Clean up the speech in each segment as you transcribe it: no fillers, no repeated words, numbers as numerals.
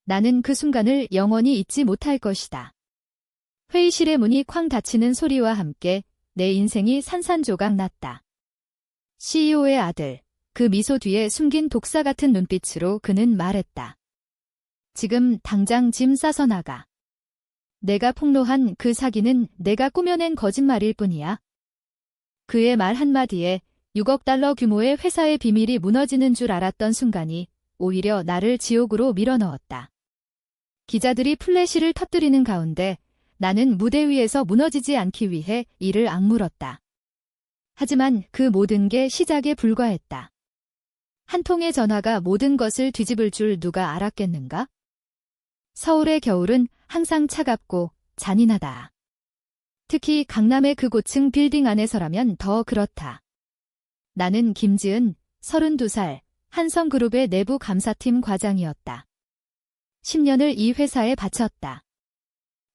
나는 그 순간을 영원히 잊지 못할 것이다. 회의실의 문이 쾅 닫히는 소리와 함께 내 인생이 산산조각 났다. CEO의 아들, 그 미소 뒤에 숨긴 독사 같은 눈빛으로 그는 말했다. 지금 당장 짐 싸서 나가. 내가 폭로한 그 사기는 내가 꾸며낸 거짓말일 뿐이야. 그의 말 한마디에 6억 달러 규모의 회사의 비밀이 무너지는 줄 알았던 순간이 오히려 나를 지옥으로 밀어넣었다. 기자들이 플래시를 터뜨리는 가운데 나는 무대 위에서 무너지지 않기 위해 이를 악물었다. 하지만 그 모든 게 시작에 불과했다. 한 통의 전화가 모든 것을 뒤집을 줄 누가 알았겠는가? 서울의 겨울은 항상 차갑고 잔인하다. 특히 강남의 그 고층 빌딩 안에서라면 더 그렇다. 나는 김지은, 32살, 한성그룹의 내부 감사팀 과장이었다. 10년을 이 회사에 바쳤다.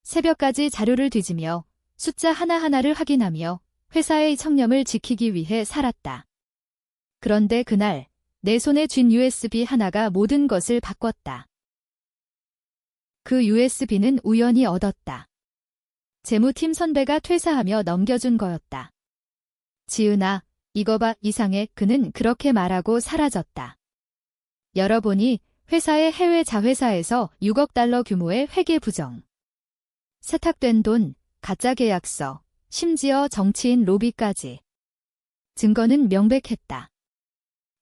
새벽까지 자료를 뒤지며 숫자 하나하나를 확인하며 회사의 청렴을 지키기 위해 살았다. 그런데 그날 내 손에 쥔 USB 하나가 모든 것을 바꿨다. 그 USB는 우연히 얻었다. 재무팀 선배가 퇴사하며 넘겨준 거였다. 지은아, 이거 봐, 이상해. 그는 그렇게 말하고 사라졌다. 열어보니 회사의 해외 자회사에서 6억 달러 규모의 회계 부정. 세탁된 돈, 가짜 계약서, 심지어 정치인 로비까지. 증거는 명백했다.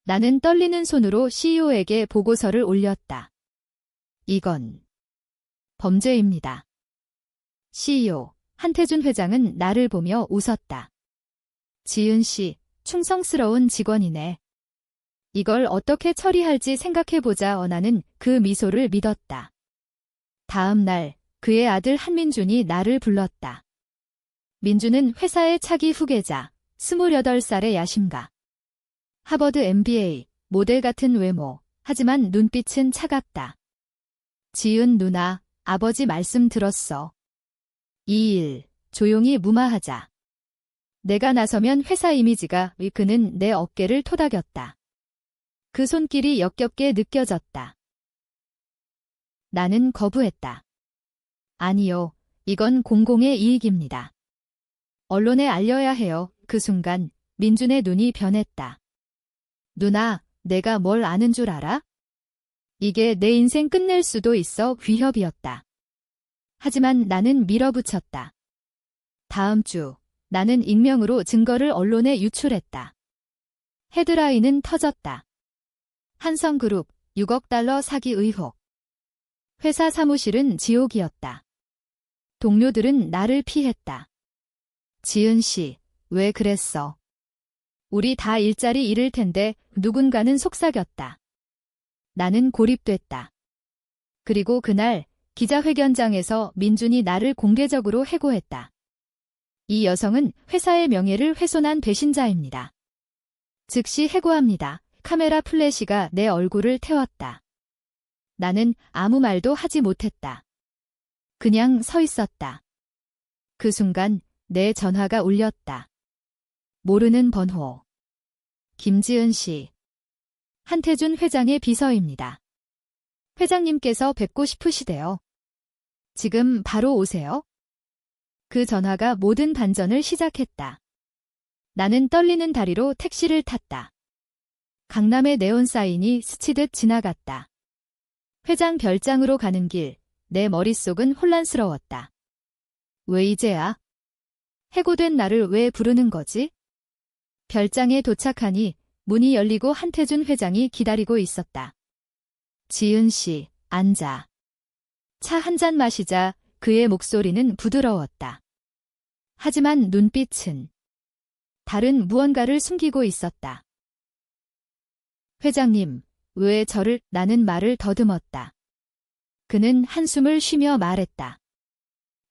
나는 떨리는 손으로 CEO에게 보고서를 올렸다. 이건 범죄입니다. CEO, 한태준 회장은 나를 보며 웃었다. 지은 씨, 충성스러운 직원이네. 이걸 어떻게 처리할지 생각해보자. 나는 그 미소를 믿었다. 다음 날 그의 아들 한민준이 나를 불렀다. 민준은 회사의 차기 후계자, 28살의 야심가. 하버드 MBA, 모델 같은 외모, 하지만 눈빛은 차갑다. 지은 누나, 아버지 말씀 들었어. 이 일, 조용히 무마하자. 내가 나서면 회사 이미지가. 그는 내 어깨를 토닥였다. 그 손길이 역겹게 느껴졌다. 나는 거부했다. 아니요, 이건 공공의 이익입니다. 언론에 알려야 해요. 그 순간 민준의 눈이 변했다. 누나, 내가 뭘 아는 줄 알아? 이게 내 인생 끝낼 수도 있어. 위협이었다. 하지만 나는 밀어붙였다. 다음 주 나는 익명으로 증거를 언론에 유출했다. 헤드라인은 터졌다. 한성그룹 6억 달러 사기 의혹. 회사 사무실은 지옥이었다. 동료들은 나를 피했다. 지은 씨, 왜 그랬어? 우리 다 일자리 잃을 텐데. 누군가는 속삭였다. 나는 고립됐다. 그리고 그날 기자회견장에서 민준이 나를 공개적으로 해고했다. 이 여성은 회사의 명예를 훼손한 배신자입니다. 즉시 해고합니다. 카메라 플래시가 내 얼굴을 태웠다. 나는 아무 말도 하지 못했다. 그냥 서 있었다. 그 순간 내 전화가 울렸다. 모르는 번호. 김지은 씨. 한태준 회장의 비서입니다. 회장님께서 뵙고 싶으시대요. 지금 바로 오세요. 그 전화가 모든 반전을 시작했다. 나는 떨리는 다리로 택시를 탔다. 강남의 네온 사인이 스치듯 지나갔다. 회장 별장으로 가는 길, 내 머릿속은 혼란스러웠다. 왜 이제야? 해고된 나를 왜 부르는 거지? 별장에 도착하니 문이 열리고 한태준 회장이 기다리고 있었다. 지은 씨, 앉아. 차 한 잔 마시자. 그의 목소리는 부드러웠다. 하지만 눈빛은 다른 무언가를 숨기고 있었다. 회장님, 왜 저를? 나는 말을 더듬었다. 그는 한숨을 쉬며 말했다.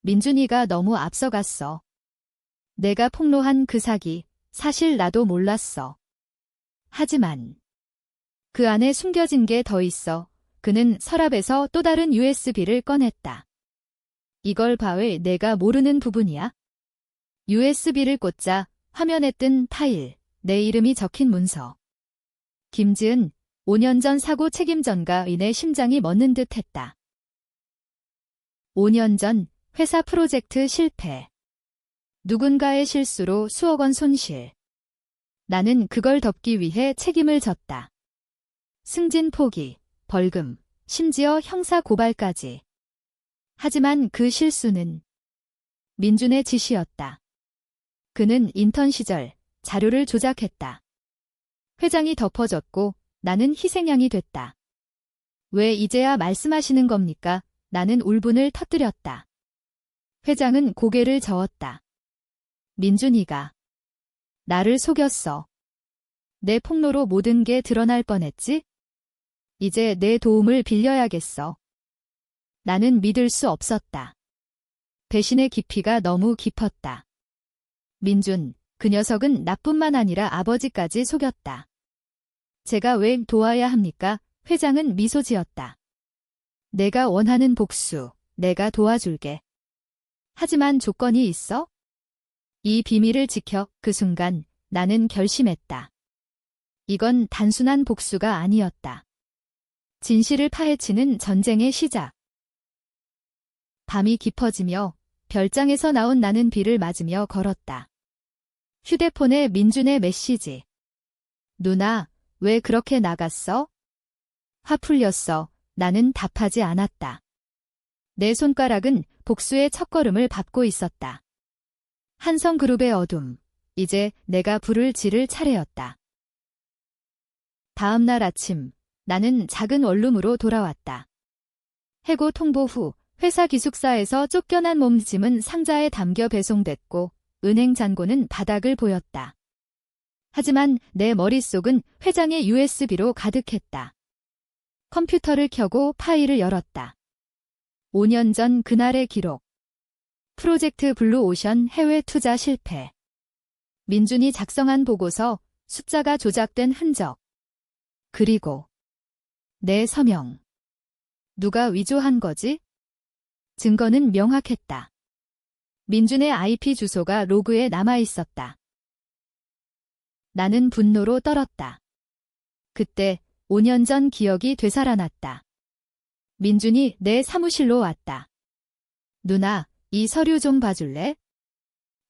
민준이가 너무 앞서갔어. 내가 폭로한 그 사기, 사실 나도 몰랐어. 하지만 그 안에 숨겨진 게 더 있어. 그는 서랍에서 또 다른 USB를 꺼냈다. 이걸 봐. 왜 내가 모르는 부분이야? USB를 꽂자 화면에 뜬 파일, 내 이름이 적힌 문서. 김지은, 5년 전 사고 책임전가. 내 심장이 멎는 듯 했다. 5년 전 회사 프로젝트 실패. 누군가의 실수로 수억 원 손실. 나는 그걸 덮기 위해 책임을 졌다. 승진 포기, 벌금, 심지어 형사 고발까지. 하지만 그 실수는 민준의 짓이었다. 그는 인턴 시절 자료를 조작했다. 회장이 덮어졌고 나는 희생양이 됐다. 왜 이제야 말씀하시는 겁니까? 나는 울분을 터뜨렸다. 회장은 고개를 저었다. 민준이가 나를 속였어. 내 폭로로 모든 게 드러날 뻔했지? 이제 내 도움을 빌려야겠어. 나는 믿을 수 없었다. 배신의 깊이가 너무 깊었다. 민준, 그 녀석은 나뿐만 아니라 아버지까지 속였다. 제가 왜 도와야 합니까? 회장은 미소 지었다. 내가 원하는 복수, 내가 도와줄게. 하지만 조건이 있어? 이 비밀을 지켜. 그 순간 나는 결심했다. 이건 단순한 복수가 아니었다. 진실을 파헤치는 전쟁의 시작. 밤이 깊어지며 별장에서 나온 나는 비를 맞으며 걸었다. 휴대폰에 민준의 메시지. 누나, 왜 그렇게 나갔어? 화 풀렸어. 나는 답하지 않았다. 내 손가락은 복수의 첫걸음을 밟고 있었다. 한성그룹의 어둠. 이제 내가 불을 지를 차례였다. 다음 날 아침, 나는 작은 원룸으로 돌아왔다. 해고 통보 후 회사 기숙사에서 쫓겨난 몸짐은 상자에 담겨 배송됐고 은행 잔고는 바닥을 보였다. 하지만 내 머릿속은 회장의 USB로 가득했다. 컴퓨터를 켜고 파일을 열었다. 5년 전 그날의 기록. 프로젝트 블루오션 해외 투자 실패. 민준이 작성한 보고서, 숫자가 조작된 흔적. 그리고 내 서명. 누가 위조한 거지? 증거는 명확했다. 민준의 IP 주소가 로그에 남아 있었다. 나는 분노로 떨었다. 그때 5년 전 기억이 되살아났다. 민준이 내 사무실로 왔다. 누나, 이 서류 좀 봐줄래?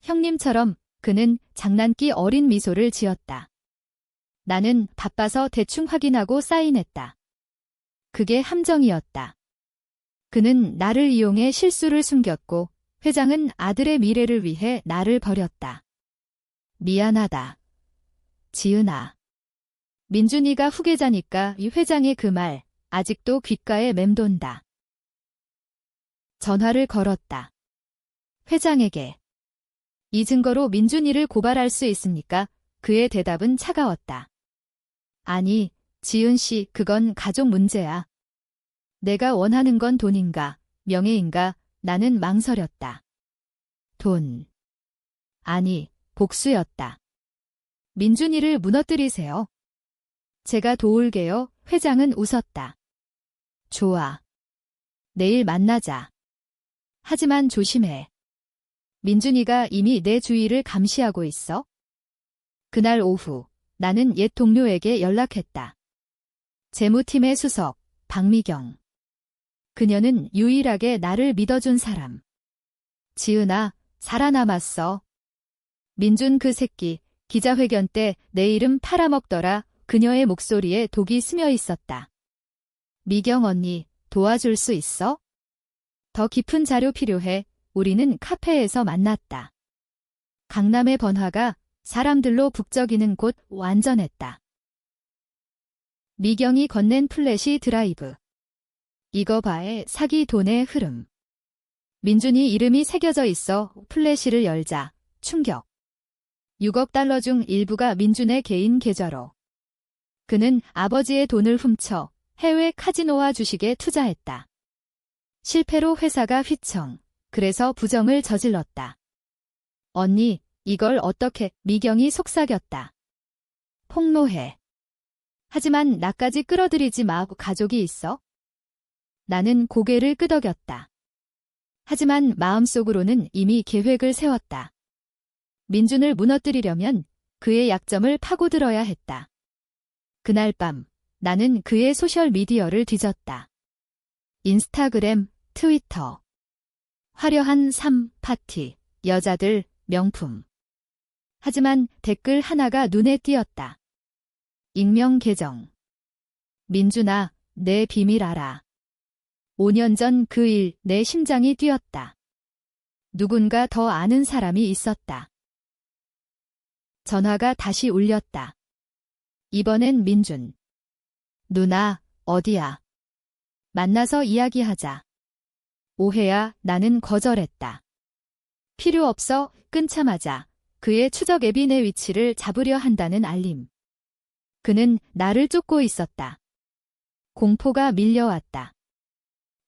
형님처럼. 그는 장난기 어린 미소를 지었다. 나는 바빠서 대충 확인하고 사인했다. 그게 함정이었다. 그는 나를 이용해 실수를 숨겼고 회장은 아들의 미래를 위해 나를 버렸다. 미안하다. 지은아. 민준이가 후계자니까 이 회장의 그 말 아직도 귓가에 맴돈다. 전화를 걸었다. 회장에게. 이 증거로 민준이를 고발할 수 있습니까? 그의 대답은 차가웠다. 아니, 지은 씨, 그건 가족 문제야. 내가 원하는 건 돈인가, 명예인가? 나는 망설였다. 돈. 아니, 복수였다. 민준이를 무너뜨리세요. 제가 도울게요. 회장은 웃었다. 좋아. 내일 만나자. 하지만 조심해. 민준이가 이미 내 주위를 감시하고 있어. 그날 오후, 나는 옛 동료에게 연락했다. 재무팀의 수석, 박미경. 그녀는 유일하게 나를 믿어준 사람. 지은아, 살아남았어. 민준 그 새끼, 기자회견 때 내 이름 팔아먹더라. 그녀의 목소리에 독이 스며 있었다. 미경 언니, 도와줄 수 있어? 더 깊은 자료 필요해. 우리는 카페에서 만났다. 강남의 번화가 사람들로 북적이는 곳 완전했다. 미경이 건넨 플래시 드라이브. 이거 봐의 사기 돈의 흐름. 민준이 이름이 새겨져 있어. 플래시를 열자. 충격. 6억 달러 중 일부가 민준의 개인 계좌로. 그는 아버지의 돈을 훔쳐 해외 카지노와 주식에 투자했다. 실패로 회사가 휘청. 그래서 부정을 저질렀다. 언니, 이걸 어떻게? 미경이 속삭였다. 폭로해. 하지만 나까지 끌어들이지 마. 가족이 있어. 나는 고개를 끄덕였다. 하지만 마음속으로는 이미 계획을 세웠다. 민준을 무너뜨리려면 그의 약점을 파고들어야 했다. 그날 밤 나는 그의 소셜미디어를 뒤졌다. 인스타그램, 트위터, 화려한 파티, 여자들, 명품. 하지만 댓글 하나가 눈에 띄었다. 익명 계정. 민준아, 내 비밀 알아. 5년 전 그 일, 내 심장이 뛰었다. 누군가 더 아는 사람이 있었다. 전화가 다시 울렸다. 이번엔 민준. 누나, 어디야? 만나서 이야기하자. 오해야, 나는 거절했다. 필요 없어, 끊자마자 그의 추적 앱이 내 위치를 잡으려 한다는 알림. 그는 나를 쫓고 있었다. 공포가 밀려왔다.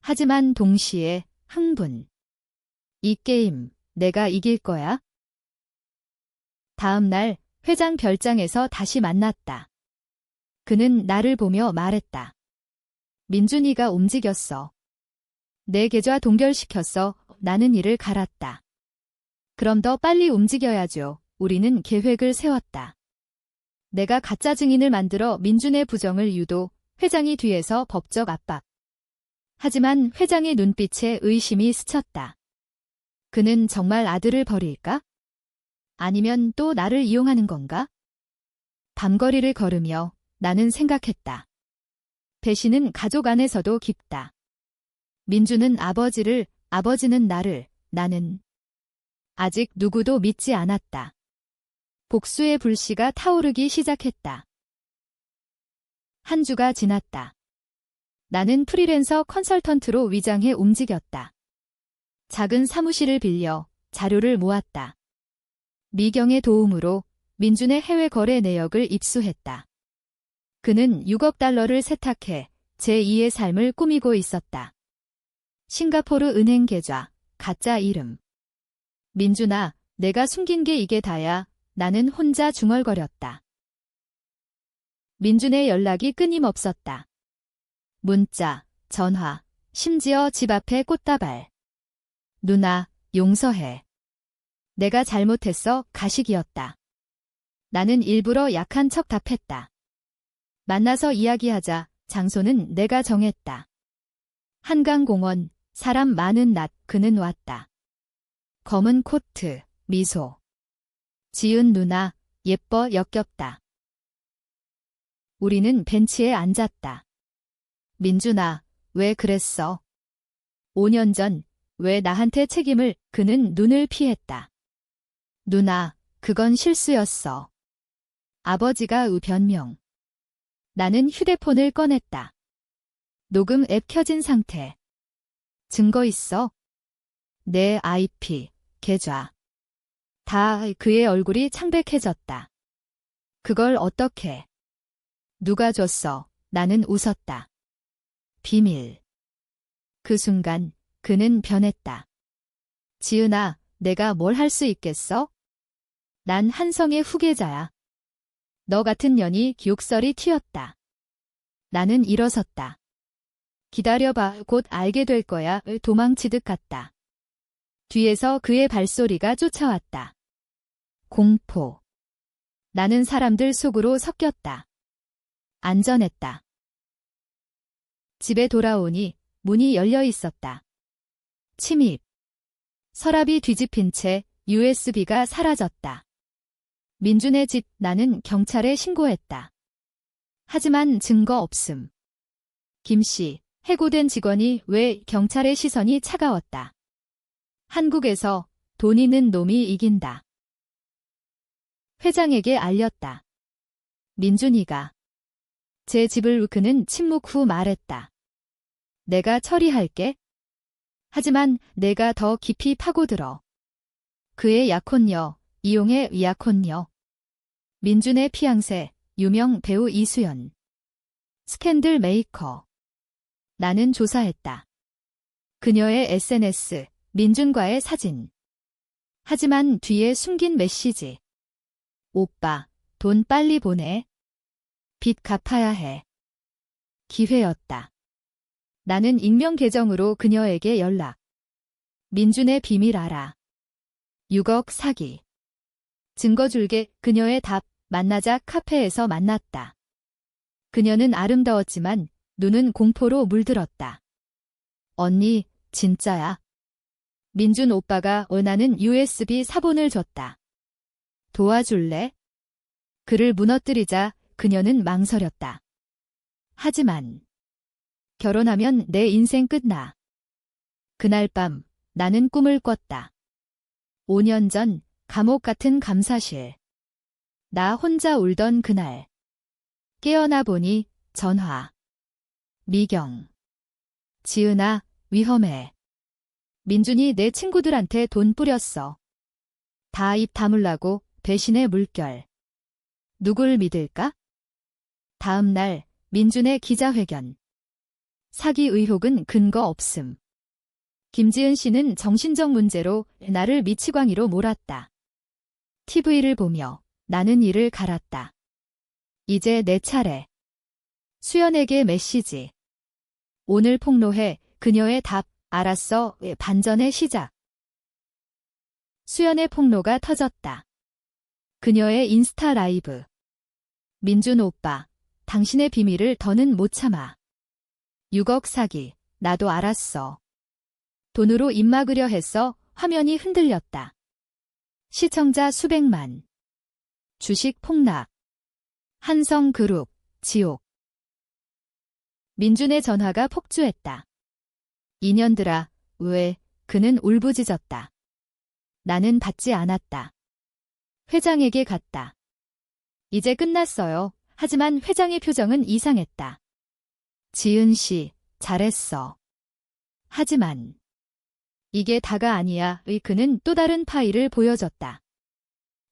하지만 동시에 흥분. 이 게임, 내가 이길 거야? 다음 날 회장 별장에서 다시 만났다. 그는 나를 보며 말했다. 민준이가 움직였어. 내 계좌 동결시켰어. 나는 이를 갈았다. 그럼 더 빨리 움직여야죠. 우리는 계획을 세웠다. 내가 가짜 증인을 만들어 민준의 부정을 유도, 회장이 뒤에서 법적 압박. 하지만 회장의 눈빛에 의심이 스쳤다. 그는 정말 아들을 버릴까? 아니면 또 나를 이용하는 건가? 밤거리를 걸으며 나는 생각했다. 배신은 가족 안에서도 깊다. 민준은 아버지를, 아버지는 나를, 나는 아직 누구도 믿지 않았다. 복수의 불씨가 타오르기 시작했다. 한 주가 지났다. 나는 프리랜서 컨설턴트로 위장해 움직였다. 작은 사무실을 빌려 자료를 모았다. 미경의 도움으로 민준의 해외 거래 내역을 입수했다. 그는 6억 달러를 세탁해 제2의 삶을 꾸미고 있었다. 싱가포르 은행 계좌, 가짜 이름. 민준아, 내가 숨긴 게 이게 다야. 나는 혼자 중얼거렸다. 민준의 연락이 끊임없었다. 문자, 전화, 심지어 집 앞에 꽃다발. 누나, 용서해. 내가 잘못했어. 가식이었다. 나는 일부러 약한 척 답했다. 만나서 이야기하자. 장소는 내가 정했다. 한강공원, 사람 많은 낮. 그는 왔다. 검은 코트, 미소. 지은 누나, 예뻐. 역겹다. 우리는 벤치에 앉았다. 민준아, 왜 그랬어? 5년 전, 왜 나한테 책임을? 그는 눈을 피했다. 누나, 그건 실수였어. 아버지가 변명. 나는 휴대폰을 꺼냈다. 녹음 앱 켜진 상태. 증거 있어? 내 IP, 계좌. 다. 그의 얼굴이 창백해졌다. 그걸 어떻게? 누가 줬어? 나는 웃었다. 비밀. 그 순간 그는 변했다. 지은아, 내가 뭘 할 수 있겠어? 난 한성의 후계자야. 너 같은 년이 욕설이 튀었다. 나는 일어섰다. 기다려봐. 곧 알게 될 거야. 도망치듯 갔다. 뒤에서 그의 발소리가 쫓아왔다. 공포. 나는 사람들 속으로 섞였다. 안전했다. 집에 돌아오니 문이 열려 있었다. 침입. 서랍이 뒤집힌 채 USB가 사라졌다. 민준의 집. 나는 경찰에 신고했다. 하지만 증거 없음. 김씨, 해고된 직원이 왜? 경찰의 시선이 차가웠다. 한국에서 돈 있는 놈이 이긴다. 회장에게 알렸다. 민준이가. 제 집을. 그는 침묵 후 말했다. 내가 처리할게. 하지만 내가 더 깊이 파고들어. 그의 약혼녀, 이용의 약혼녀. 민준의 피앙새, 유명 배우 이수연. 스캔들 메이커. 나는 조사했다. 그녀의 SNS, 민준과의 사진. 하지만 뒤에 숨긴 메시지. 오빠, 돈 빨리 보내. 빚 갚아야 해. 기회였다. 나는 익명 계정으로 그녀에게 연락. 민준의 비밀 알아. 6억 사기. 증거 줄게. 그녀의 답. 만나자. 카페에서 만났다. 그녀는 아름다웠지만 눈은 공포로 물들었다. 언니, 진짜야. 민준 오빠가 원하는 USB 사본을 줬다. 도와줄래? 그를 무너뜨리자 그녀는 망설였다. 하지만 결혼하면 내 인생 끝나. 그날 밤 나는 꿈을 꿨다. 5년 전 감옥 같은 감사실. 나 혼자 울던 그날. 깨어나 보니 전화. 미경. 지은아, 위험해. 민준이 내 친구들한테 돈 뿌렸어. 다 입 다물라고 배신의 물결. 누굴 믿을까? 다음 날 민준의 기자회견. 사기 의혹은 근거 없음. 김지은 씨는 정신적 문제로 나를 미치광이로 몰았다. TV를 보며 나는 이를 갈았다. 이제 내 차례. 수연에게 메시지. 오늘 폭로해. 그녀의 답. 알았어. 반전의 시작. 수연의 폭로가 터졌다. 그녀의 인스타 라이브. 민준 오빠, 당신의 비밀을 더는 못 참아. 6억 사기. 나도 알았어. 돈으로 입 막으려 했어. 화면이 흔들렸다. 시청자 수백만. 주식 폭락. 한성그룹, 지옥. 민준의 전화가 폭주했다. 2년들아, 왜, 그는 울부짖었다. 나는 받지 않았다. 회장에게 갔다. 이제 끝났어요. 하지만 회장의 표정은 이상했다. 지은 씨, 잘했어. 하지만 이게 다가 아니야. 그는 또 다른 파일을 보여줬다.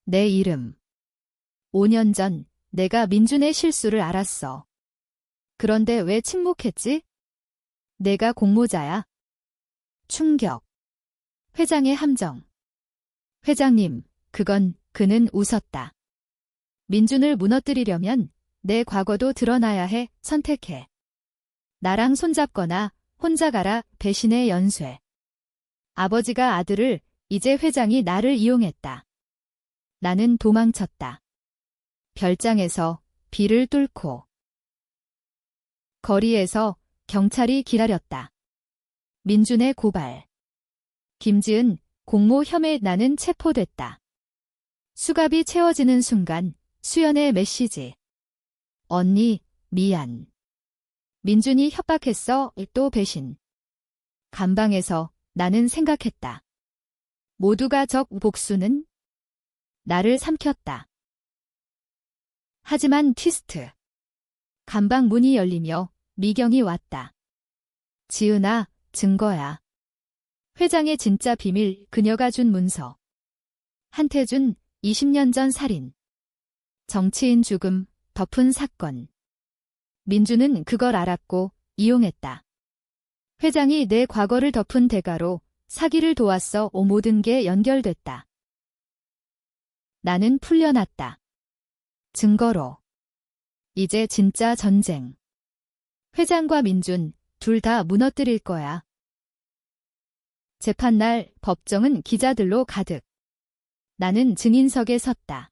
내 이름. 5년 전 내가 민준의 실수를 알았어. 그런데 왜 침묵했지? 내가 공모자야. 충격. 회장의 함정. 회장님, 그는 웃었다. 민준을 무너뜨리려면 내 과거도 드러나야 해. 선택해. 나랑 손잡거나 혼자 가라. 배신의 연쇄. 아버지가 아들을, 이제 회장이 나를 이용했다. 나는 도망쳤다. 별장에서 비를 뚫고. 거리에서 경찰이 기다렸다. 민준의 고발. 김지은, 공모 혐의. 나는 체포됐다. 수갑이 채워지는 순간 수연의 메시지. 언니, 미안. 민준이 협박했어. 또 배신. 감방에서 나는 생각했다. 모두가 적 복수는 나를 삼켰다. 하지만 트위스트. 감방 문이 열리며 미경이 왔다. 지은아, 증거야. 회장의 진짜 비밀. 그녀가 준 문서. 한태준, 20년 전 살인. 정치인 죽음, 덮은 사건. 민준은 그걸 알았고 이용했다. 회장이 내 과거를 덮은 대가로 사기를 도왔어. 모든 게 연결됐다. 나는 풀려났다. 증거로. 이제 진짜 전쟁. 회장과 민준, 둘 다 무너뜨릴 거야. 재판날 법정은 기자들로 가득. 나는 증인석에 섰다.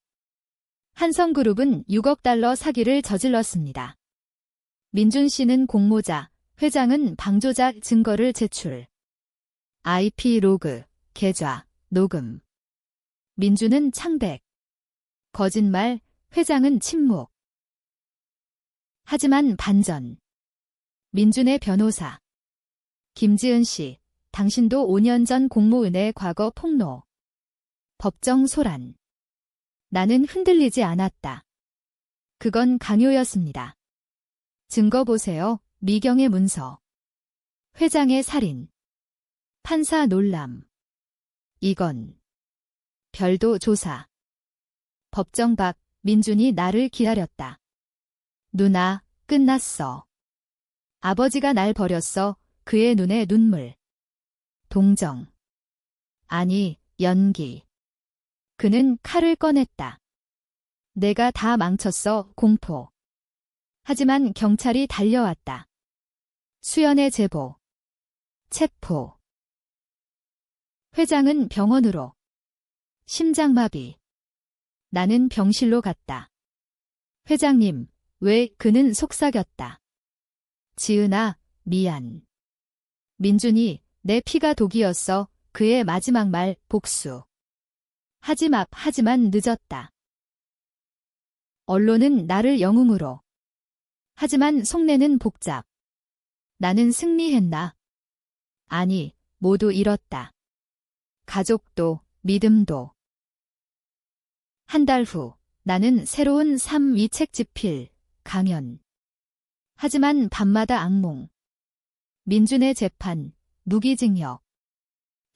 한성그룹은 6억 달러 사기를 저질렀습니다. 민준 씨는 공모자, 회장은 방조자. 증거를 제출. IP 로그, 계좌, 녹음. 민준은 창백. 거짓말, 회장은 침묵. 하지만 반전. 민준의 변호사. 김지은 씨, 당신도 5년 전 공모은의 과거 폭로. 법정 소란. 나는 흔들리지 않았다. 그건 강요였습니다. 증거 보세요. 미경의 문서. 회장의 살인. 판사 놀람. 이건 별도 조사. 법정 밖. 민준이 나를 기다렸다. 누나, 끝났어. 아버지가 날 버렸어. 그의 눈에 눈물. 동정. 아니, 연기. 그는 칼을 꺼냈다. 내가 다 망쳤어. 공포. 하지만 경찰이 달려왔다. 수연의 제보. 체포. 회장은 병원으로. 심장마비. 나는 병실로 갔다. 회장님, 왜? 그는 속삭였다. 지은아, 미안. 민준이 내 피가 독이었어. 그의 마지막 말, 복수. 하지만 늦었다. 언론은 나를 영웅으로. 하지만 속내는 복잡. 나는 승리했나? 아니, 모두 잃었다. 가족도, 믿음도. 한 달 후, 나는 새로운 삶 위책 집필, 강연. 하지만 밤마다 악몽. 민준의 재판, 무기징역.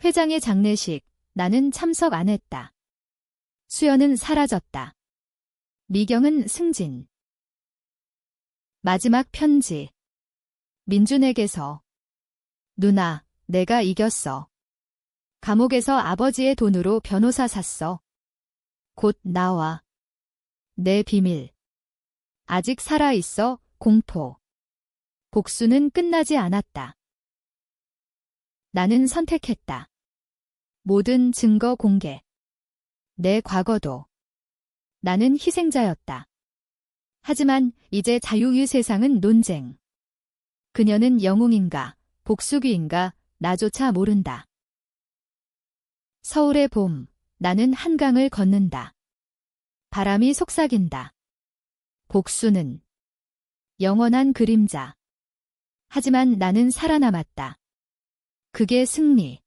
회장의 장례식, 나는 참석 안 했다. 수연은 사라졌다. 미경은 승진. 마지막 편지. 민준에게서. 누나, 내가 이겼어. 감옥에서 아버지의 돈으로 변호사 샀어. 곧 나와. 내 비밀. 아직 살아있어, 공포. 복수는 끝나지 않았다. 나는 선택했다. 모든 증거 공개. 내 과거도. 나는 희생자였다. 하지만 이제 자유의 세상은 논쟁. 그녀는 영웅인가, 복수귀인가, 나조차 모른다. 서울의 봄, 나는 한강을 걷는다. 바람이 속삭인다. 복수는 영원한 그림자. 하지만 나는 살아남았다. 그게 승리.